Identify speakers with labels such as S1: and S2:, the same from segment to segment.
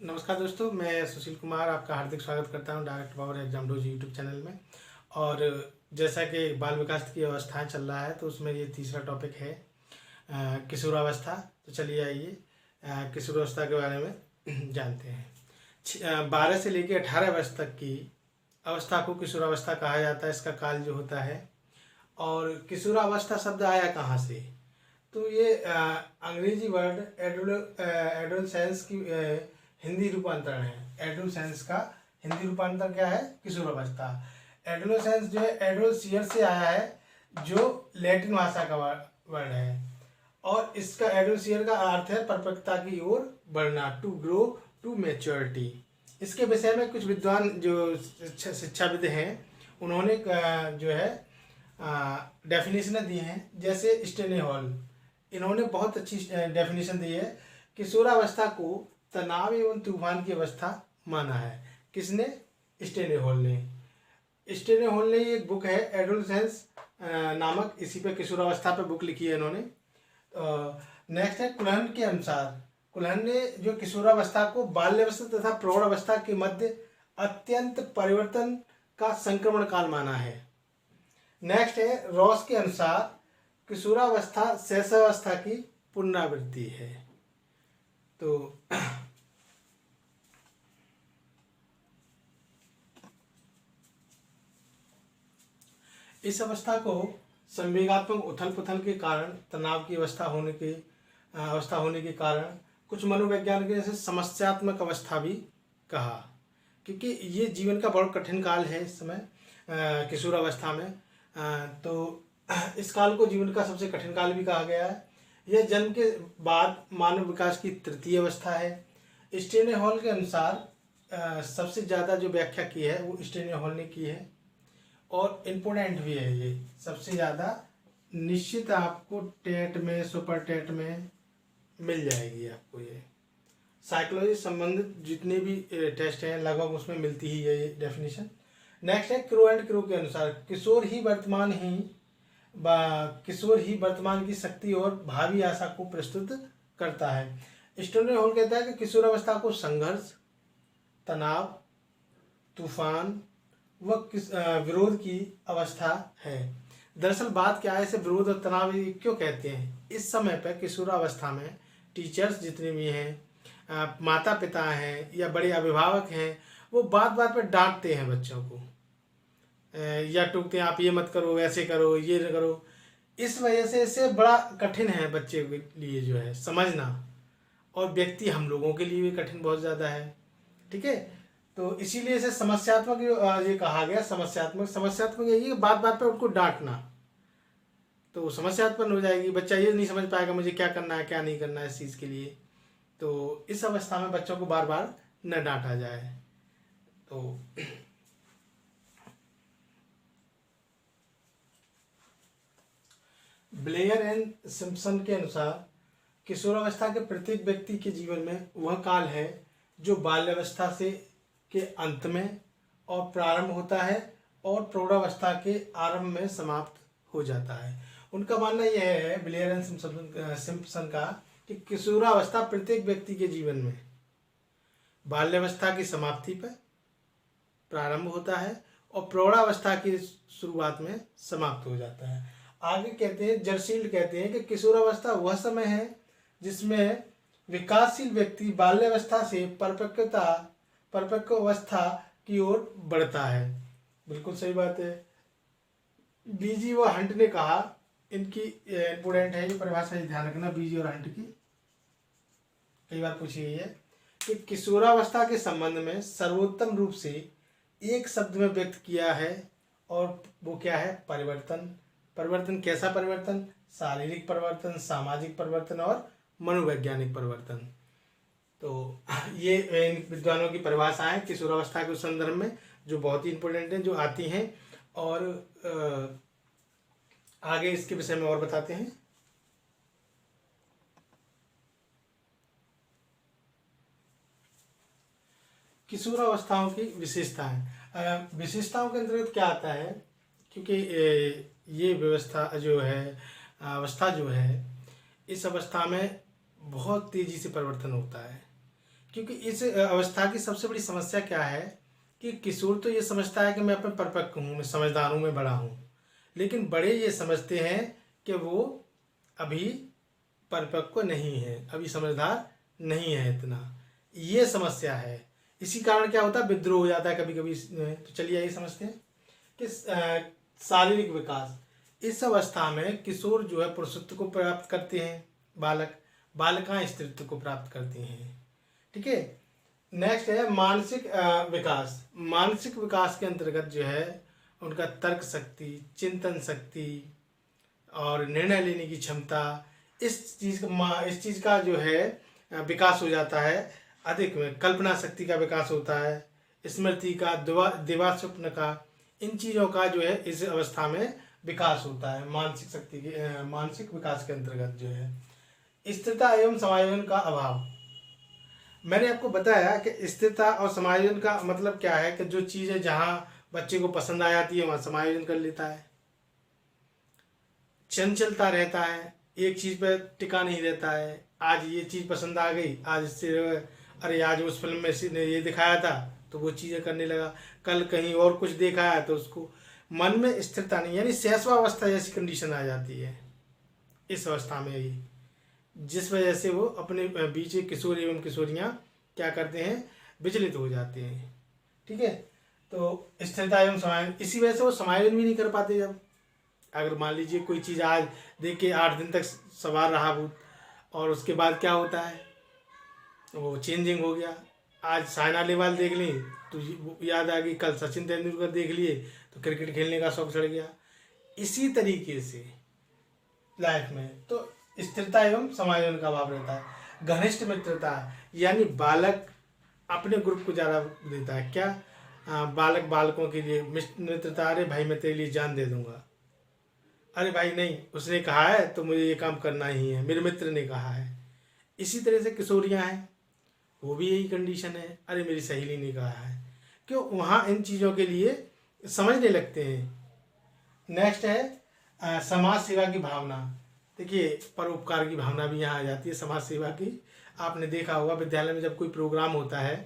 S1: नमस्कार दोस्तों, मैं सुशील कुमार आपका हार्दिक स्वागत करता हूं direct power exam dose YouTube channel में। और जैसा कि बाल विकास की अवस्थाएं चल रहा है तो उसमें ये तीसरा टॉपिक है किशोरावस्था। तो चलिए आइए किशोरावस्था के बारे में जानते हैं। 12 से लेकर 18 वर्ष तक की अवस्था को किशोरावस्था कहा जाता है। इसका काल जो होता है। और किशोरावस्था शब्द आया कहाँ से? तो ये अंग्रेजी वर्ड एडोलसेंस की हिंदी रूपांतरण है। एडोलसेंस का हिंदी रूपांतरण क्या है? किशोरावस्था। एडोलसेंस जो है एडोलसियर से आया है, जो लैटिन भाषा का वर्ड है। और इसका एडोलसियर का अर्थ है परिपक्वता की ओर बढ़ना, टू ग्रो टू मैच्योरिटी। इसके विषय में कुछ विद्वान जो शिक्षाविद हैं उन्होंने जो है डेफिनेशन दी हैं। जैसे स्टेने हॉल, इन्होंने बहुत अच्छी डेफिनेशन दी है। किशोरावस्था को तनाव एवं तूफान की अवस्था माना है। किसने? स्टेने हॉल ने। स्टेने हॉल ने ये बुक है एडोलसेंस नामक, इसी पे किशोरावस्था पे बुक लिखी है इन्होंने। नेक्स्ट है कुल्हन के अनुसार। कुल्हन ने जो किशोरावस्था को बाल्यावस्था तथा प्रौढ़ावस्था के मध्य अत्यंत परिवर्तन का संक्रमण काल माना है। नेक्स्ट है रॉस के अनुसार किशोरावस्था शैशवावस्था की पुनरावृत्ति है। तो इस अवस्था को संवेगात्मक उथल पुथल के कारण, तनाव की अवस्था होने के कारण कुछ मनोवैज्ञानिकों ने इसे समस्यात्मक अवस्था भी कहा, क्योंकि ये जीवन का बहुत कठिन काल है इस समय किशोरावस्था में। तो इस काल को जीवन का सबसे कठिन काल भी कहा गया है। यह जन्म के बाद मानव विकास की तृतीय अवस्था है। स्टेने हॉल के अनुसार सबसे ज़्यादा जो व्याख्या की है वो स्टेने हॉल ने की है, और इम्पोर्टेंट भी है ये सबसे ज़्यादा। निश्चित आपको टेट में, सुपर टेट में मिल जाएगी आपको ये। साइकोलॉजी संबंधित जितने भी टेस्ट हैं लगभग उसमें मिलती ही है ये डेफिनेशन। नेक्स्ट है क्रो एंड क्रो के अनुसार किशोर ही वर्तमान की शक्ति और भावी आशा को प्रस्तुत करता है। स्टोने हॉल कहता है कि किशोरावस्था को संघर्ष, तनाव, तूफान व विरोध की अवस्था है। दरअसल बात क्या है, इसे विरोध और तनाव क्यों कहते हैं? इस समय पर किशोरावस्था में टीचर्स जितने भी हैं, माता पिता हैं या बड़े अभिभावक हैं, वो बात बात पर डांटते हैं बच्चों को या टोकते हैं, आप ये मत करो, ऐसे करो, ये न करो। इस वजह से इसे बड़ा कठिन है बच्चे के लिए जो है समझना, और व्यक्ति हम लोगों के लिए भी कठिन बहुत ज़्यादा है। ठीक है, तो इसीलिए इसे समस्यात्मक ये कहा गया। समस्यात्मक यही है, बात बात पर उनको डांटना, तो समस्या उत्पन्न हो जाएगी। बच्चा ये नहीं समझ पाएगा मुझे क्या करना है, क्या नहीं करना है इस चीज़ के लिए। तो इस अवस्था में बच्चों को बार बार न डांटा जाए। तो ब्लेयर एंड सिम्पसन के अनुसार किशोरावस्था के प्रत्येक व्यक्ति के जीवन में वह काल है जो बाल्यावस्था से के अंत में और प्रारंभ होता है और प्रौढ़ावस्था के आरंभ में समाप्त हो जाता है। उनका मानना यह है, ब्लेयर एंड सिम्पसन का, कि किशोरावस्था प्रत्येक व्यक्ति के जीवन में बाल्यावस्था की समाप्ति पर प्रारंभ होता है और प्रौढ़ावस्था की शुरुआत में समाप्त हो जाता है। आगे कहते हैं, जर्सील्ड कहते हैं कि किशोरावस्था वह समय है जिसमें विकासशील व्यक्ति बाल्यावस्था से परिपक्व अवस्था की ओर बढ़ता है। बिल्कुल सही बात है। बीजी व हंट ने कहा, इनकी इंपोर्टेंट है ये परिभाषा, ध्यान रखना बीजी और हंट की, कई बार पूछी गई है, कि किशोरावस्था के संबंध में सर्वोत्तम रूप से एक शब्द में व्यक्त किया है, और वो क्या है? परिवर्तन। परिवर्तन कैसा परिवर्तन? शारीरिक परिवर्तन, सामाजिक परिवर्तन और मनोवैज्ञानिक परिवर्तन। तो ये इन विद्वानों की परिभाषाएं किशोरावस्था के संदर्भ में जो बहुत ही इंपॉर्टेंट हैं, जो आती हैं, और आगे इसके विषय में और बताते हैं। किशोरावस्थाओं की विशेषताओं के अंतर्गत क्या आता है? क्योंकि ये व्यवस्था जो है, अवस्था जो है, इस अवस्था में बहुत तेज़ी से परिवर्तन होता है। क्योंकि इस अवस्था की सबसे बड़ी समस्या क्या है कि किशोर तो ये समझता है कि मैं अपने परिपक्व हूँ, मैं समझदार हूँ, मैं बड़ा हूँ, लेकिन बड़े ये समझते हैं कि वो अभी परिपक्व नहीं है, अभी समझदार नहीं है इतना। ये समस्या है। इसी कारण क्या होता है, विद्रोह हो जाता है कभी कभी। तो चलिए यही समझते हैं कि शारीरिक विकास, इस अवस्था में किशोर जो है पुरुषत्व को प्राप्त करते हैं, बालक बालिकाएं स्त्रीत्व को प्राप्त करती हैं। ठीक है। नेक्स्ट है मानसिक विकास। मानसिक विकास के अंतर्गत जो है उनका तर्क शक्ति, चिंतन शक्ति और निर्णय लेने की क्षमता, इस चीज़ का जो है विकास हो जाता है अधिक में। कल्पना शक्ति का विकास होता है, स्मृति का, दिवा स्वप्न का, इन चीज़ों का जो है इस अवस्था में विकास होता है। मानसिक शक्ति के मानसिक विकास के अंतर्गत जो है स्थिरता एवं समायोजन का अभाव। मैंने आपको बताया कि स्थिरता और समायोजन का मतलब क्या है कि जो चीज़ें जहाँ बच्चे को पसंद आ जाती है वहाँ समायोजन कर लेता है। चंचलता रहता है, एक चीज़ पर टिका नहीं रहता है। आज ये चीज़ पसंद आ गई, आज इससे अरे आज उस फिल्म में ने ये दिखाया था तो वो चीज़ें करने लगा, कल कहीं और कुछ देखा है तो उसको। मन में स्थिरता नहीं, यानी शैशवावस्था जैसी कंडीशन आ जाती है इस अवस्था में ही, जिस वजह से वो अपने बीच किशोर एवं किशोरियाँ क्या करते हैं, विचलित हो जाते हैं। ठीक है। तो स्थिरता एवं समायोजन, इसी वजह से वो समायोजन भी नहीं कर पाते। जब अगर मान लीजिए कोई चीज़ आज देख के 8 दिन तक सवार रहा भूत, और उसके बाद क्या होता है, वो चेंजिंग हो गया। आज साइना नेहवाल देख ली तो याद आ गई, कल सचिन तेंदुलकर देख लिए तो क्रिकेट खेलने का शौक चढ़ गया। इसी तरीके से लाइफ में तो स्थिरता एवं समायोजन का अभाव रहता है। घनिष्ठ मित्रता, यानी बालक अपने ग्रुप को ज़्यादा देता है। क्या बालक बालकों के लिए मित्रता, अरे भाई मैं तेरे लिए जान दे दूंगा, अरे भाई नहीं उसने कहा है तो मुझे ये काम करना ही है, मेरे मित्र ने कहा है। इसी तरह से किशोरियाँ हैं, वो भी यही कंडीशन है, अरे मेरी सहेली ने कहा है। क्यों, वहाँ इन चीज़ों के लिए समझने लगते हैं। नेक्स्ट है समाज सेवा की भावना। देखिए परोपकार की भावना भी यहाँ आ जाती है, समाज सेवा की। आपने देखा होगा विद्यालय में जब कोई प्रोग्राम होता है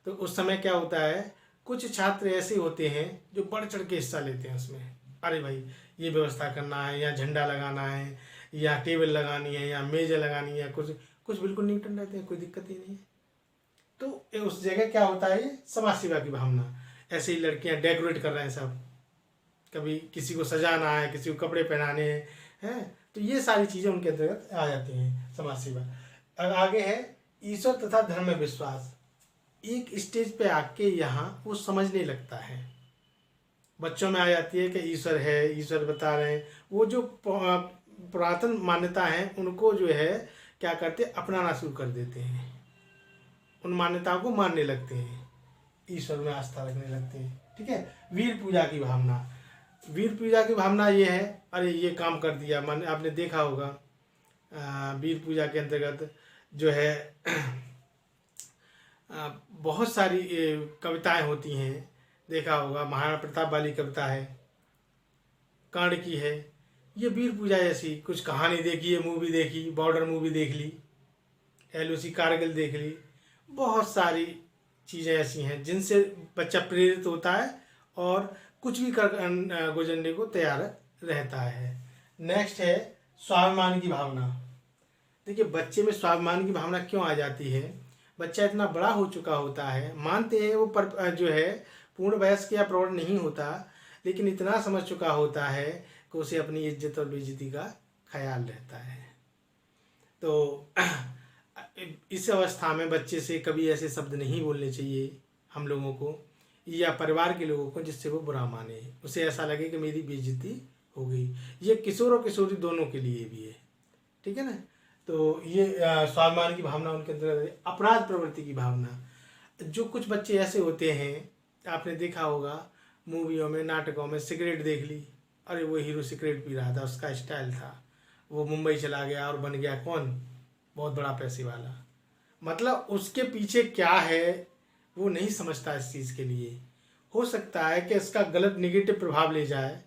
S1: तो उस समय क्या होता है, कुछ छात्र ऐसे होते हैं जो बढ़ चढ़ के हिस्सा लेते हैं उसमें। अरे भाई ये व्यवस्था करना है, या झंडा लगाना है, या टेबल लगानी है, या मेज लगानी है, कुछ कुछ बिल्कुल न्यूट्रल रहते हैं, कोई दिक्कत ही नहीं है। तो उस जगह क्या होता है, ये समाज सेवा की भावना। ऐसे ही लड़कियां डेकोरेट कर रहे हैं सब, कभी किसी को सजाना है, किसी को कपड़े पहनाने हैं, तो ये सारी चीज़ें उनके अंतर्गत आ जाती हैं समाज सेवा। अब आगे है ईश्वर तथा धर्म में विश्वास। एक स्टेज पे आके यहाँ वो समझने लगता है, बच्चों में आ जाती है कि ईश्वर है, ईश्वर बता रहे हैं। वो जो पुरातन मान्यता है उनको जो है क्या करते, अपनाना शुरू कर देते हैं, उन मान्यताओं को मानने लगते हैं, ईश्वर में आस्था रखने लगते हैं। ठीक है। वीर पूजा की भावना। वीर पूजा की भावना ये है, अरे ये काम कर दिया, मान आपने देखा होगा वीर पूजा के अंतर्गत जो है बहुत सारी कविताएं होती हैं। देखा होगा महाराणा प्रताप वाली कविता है, कर्ण की है। ये वीर पूजा जैसी कुछ कहानी देखी है, मूवी देखी, बॉर्डर मूवी देख ली, LOC कारगिल देख ली, बहुत सारी चीज़ें ऐसी हैं जिनसे बच्चा प्रेरित होता है और कुछ भी कर गुजरने को तैयार रहता है। नेक्स्ट है स्वाभिमान की भावना। देखिए बच्चे में स्वाभिमान की भावना क्यों आ जाती है, बच्चा इतना बड़ा हो चुका होता है, मानते हैं वो जो है पूर्ण वयस्क या प्रौढ़ नहीं होता, लेकिन इतना समझ चुका होता है कि उसे अपनी इज्जत और बेइज्जती का ख्याल रहता है। तो इस अवस्था में बच्चे से कभी ऐसे शब्द नहीं बोलने चाहिए हम लोगों को या परिवार के लोगों को जिससे वो बुरा माने, उसे ऐसा लगे कि मेरी बेइज्जती हो गई। ये किशोर और किशोरी दोनों के लिए भी है। ठीक है ना। तो ये स्वाभिमान की भावना उनके अंदर। अपराध प्रवृत्ति की भावना, जो कुछ बच्चे ऐसे होते हैं, आपने देखा होगा मूवियों में, नाटकों में, सिगरेट देख ली, अरे वो हीरो सिगरेट पी रहा था, उसका स्टाइल था, वो मुंबई चला गया और बन गया कौन, बहुत बड़ा पैसे वाला। मतलब उसके पीछे क्या है वो नहीं समझता इस चीज़ के लिए। हो सकता है कि इसका गलत नेगेटिव प्रभाव ले जाए।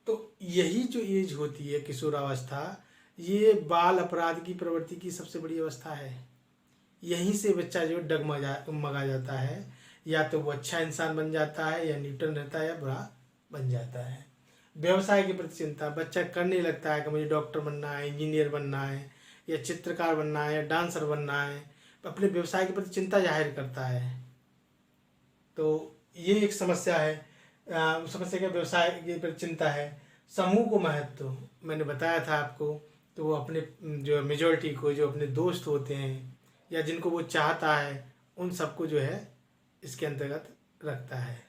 S1: तो यही जो एज होती है किशोरावस्था, ये बाल अपराध की प्रवृत्ति की सबसे बड़ी अवस्था है। यहीं से बच्चा जो डगमगा जाता है, या तो वो अच्छा इंसान बन जाता है, या न्यूटन रहता है, या बुरा बन जाता है। व्यवसाय के प्रति चिंता, बच्चा करने लगता है कि मुझे डॉक्टर बनना है, इंजीनियर बनना है, या चित्रकार बनना है, या डांसर बनना है, अपने व्यवसाय के प्रति चिंता जाहिर करता है। तो ये एक समस्या है। समस्या का व्यवसाय के प्रति चिंता है। समूह को महत्व मैंने बताया था आपको, तो वो अपने जो मेजॉरिटी को, जो अपने दोस्त होते हैं या जिनको वो चाहता है, उन सबको जो है इसके अंतर्गत रखता है।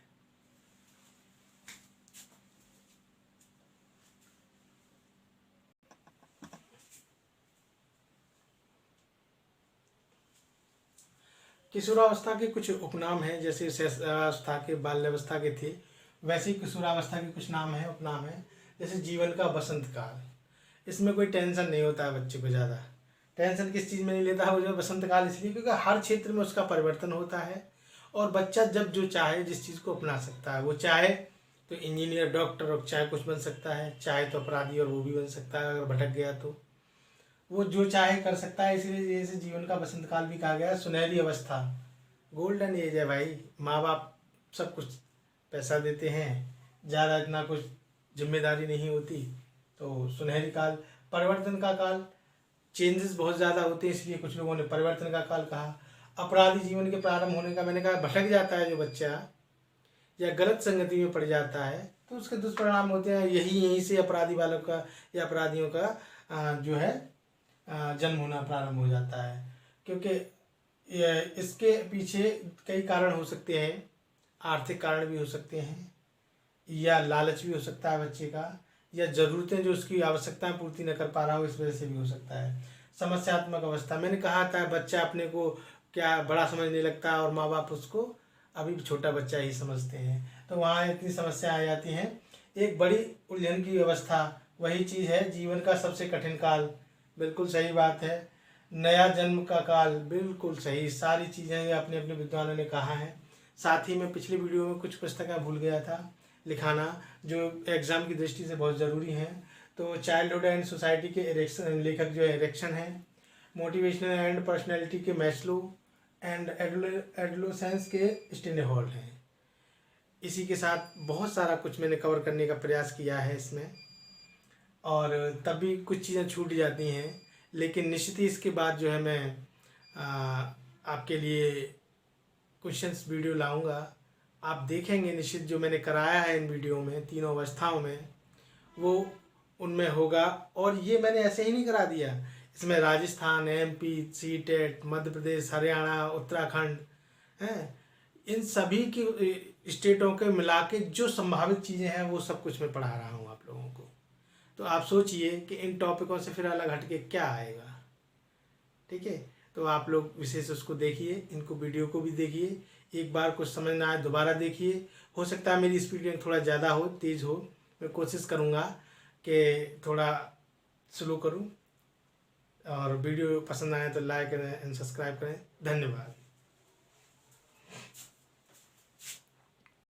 S1: किशोरावस्था के कुछ उपनाम हैं, जैसे शैशवावस्था के, बाल्यावस्था के थे, वैसे ही किशोरावस्था के कुछ नाम हैं, उपनाम हैं। जैसे जीवन का बसंत काल, इसमें कोई टेंशन नहीं होता है बच्चे को, ज़्यादा टेंशन किस चीज़ में नहीं लेता है वो जो बसंत काल, इसलिए क्योंकि हर क्षेत्र में उसका परिवर्तन होता है और बच्चा जब जो चाहे जिस चीज़ को अपना सकता है। वो चाहे तो इंजीनियर, डॉक्टर और चाहे कुछ बन सकता है, चाहे तो अपराधी और वो भी बन सकता है अगर भटक गया तो। वो जो चाहे कर सकता है, इसीलिए जैसे जीवन का बसंत काल भी कहा गया है। सुनहरी अवस्था, गोल्डन एज है भाई, माँ बाप सब कुछ पैसा देते हैं, ज़्यादा इतना कुछ जिम्मेदारी नहीं होती, तो सुनहरी काल। परिवर्तन का काल, चेंजेस बहुत ज़्यादा होते हैं, इसलिए कुछ लोगों ने परिवर्तन का काल कहा। अपराधी जीवन के प्रारंभ होने का, मैंने कहा भटक जाता है जो बच्चा या गलत संगति में पड़ जाता है तो उसके दुष्परिणाम होते हैं। यहीं से अपराधी वालों का या अपराधियों का जो है जन्म होना प्रारंभ हो जाता है। क्योंकि इसके पीछे कई कारण हो सकते हैं, आर्थिक कारण भी हो सकते हैं, या लालच भी हो सकता है बच्चे का, या ज़रूरतें जो उसकी आवश्यकताएं पूर्ति न कर पा रहा हो इस वजह से भी हो सकता है। समस्यात्मक अवस्था, मैंने कहा था बच्चा अपने को क्या बड़ा समझने लगता है और माँ बाप उसको अभी भी छोटा बच्चा ही समझते हैं, तो वहाँ इतनी समस्या आ जाती हैं। एक बड़ी उलझन की अवस्था, वही चीज़ है जीवन का सबसे कठिन काल, बिल्कुल सही बात है। नया जन्म का काल, बिल्कुल सही, सारी चीज़ें अपने अपने विद्वानों ने कहा है। साथ ही मैं पिछली वीडियो में कुछ पुस्तकें भूल गया था लिखाना, जो एग्ज़ाम की दृष्टि से बहुत ज़रूरी हैं। तो चाइल्डहुड एंड सोसाइटी के लेखक जो है एरिक्सन हैं, मोटिवेशनल एंड पर्सनैलिटी के मैस्लो, एंड एडोलेसेंस के स्टेनहॉल हैं। इसी के साथ बहुत सारा कुछ मैंने कवर करने का प्रयास किया है इसमें, और तब भी कुछ चीज़ें छूट जाती हैं, लेकिन निश्चित ही इसके बाद जो है मैं आपके लिए क्वेश्चंस वीडियो लाऊंगा। आप देखेंगे निश्चित जो मैंने कराया है इन वीडियो में, तीनों अवस्थाओं में, वो उनमें होगा। और ये मैंने ऐसे ही नहीं करा दिया, इसमें राजस्थान, एमपी, सीटेट, मध्य प्रदेश, हरियाणा, उत्तराखंड हैं, इन सभी की स्टेटों के मिला के जो संभावित चीज़ें हैं वो सब कुछ मैं पढ़ा रहा हूँ आप लोगों को। तो आप सोचिए कि इन टॉपिकों से फिर अलग हट के क्या आएगा। ठीक है, तो आप लोग विशेष उसको देखिए, इनको वीडियो को भी देखिए, एक बार कुछ समझ ना आए दोबारा देखिए। हो सकता है मेरी स्पीड थोड़ा ज़्यादा हो, तेज़ हो, मैं कोशिश करूँगा कि थोड़ा स्लो करूँ। और वीडियो पसंद आए तो लाइक करें एंड सब्सक्राइब करें। धन्यवाद।